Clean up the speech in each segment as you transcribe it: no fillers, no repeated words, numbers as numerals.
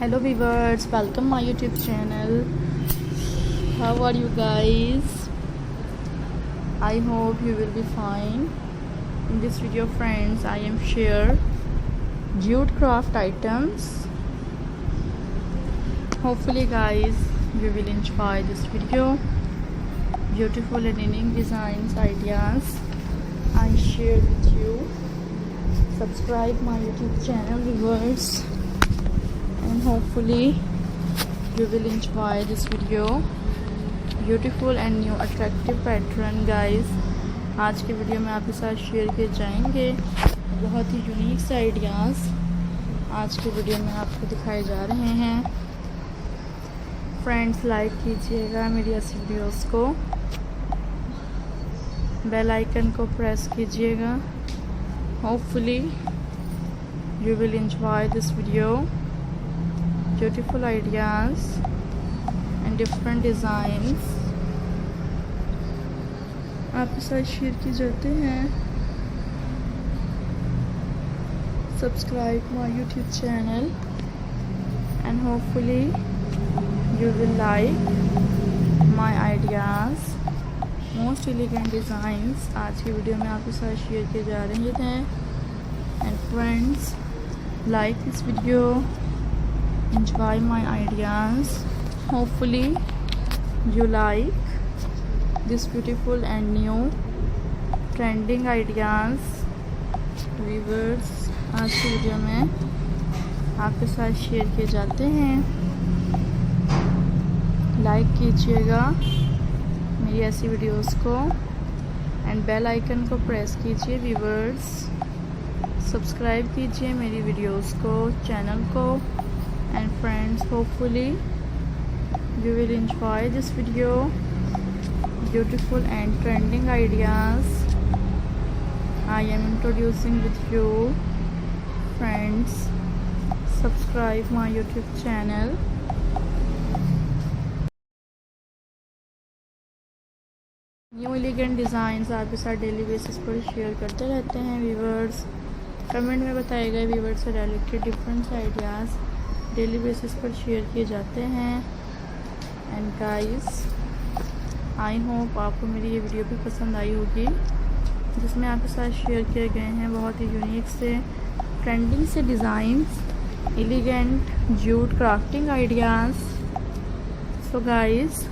Hello viewers, welcome my YouTube channel. How are you guys? I hope you will be fine. In this video friends, I am share jute craft items. Hopefully guys, you will enjoy this video. Beautiful and unique designs, ideas I share with you. Subscribe my YouTube channel viewers, and hopefully you will enjoy this video. Beautiful and new attractive pattern guys, आज के video में आपके साथ share किए जाएंगे। बहुत ही unique से आइडियाज़ आज के वीडियो में आपको दिखाए जा रहे हैं। फ्रेंड्स लाइक कीजिएगा मेरी ऐसी वीडियोस को, बेल आइकन को प्रेस कीजिएगा। Hopefully you will enjoy this video. Beautiful ideas and different designs आपके साथ शेयर किए जाते हैं। Subscribe my YouTube channel and hopefully you will like my ideas, most elegant designs आज की वीडियो में आपके साथ शेयर किए जा रहे थे। And friends like this video, enjoy my ideas, hopefully you like this beautiful and new trending ideas viewers आज की वीडियो में आपके साथ शेयर किए जाते हैं। लाइक कीजिएगा मेरी ऐसी वीडियोस को एंड बेल आइकन को प्रेस कीजिए व्यूवर्स। सब्सक्राइब कीजिए मेरी वीडियोस को, चैनल को। And friends hopefully you will enjoy this video. Beautiful and trending ideas I am introducing with you. Friends subscribe my YouTube channel. New elegant designs आपके साथ daily basis पर share करते रहते हैं व्यूवर्स। कमेंट में बताए गए व्यूवर्स से related different ideas daily basis पर शेयर किए जाते हैं। एंड गाइस आई होप आपको मेरी ये वीडियो भी पसंद आई होगी, जिसमें आपके साथ शेयर किए गए हैं बहुत ही यूनिक से ट्रेंडिंग से designs, elegant jute crafting ideas. So guys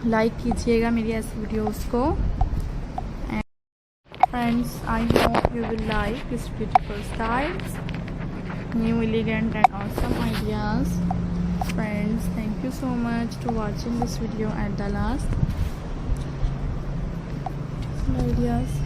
like कीजिएगा मेरी ऐसी वीडियोस को। And friends I hope you will like this beautiful styles, new elegant and awesome ideas. Friends thank you so much to watching this video at the last ideas.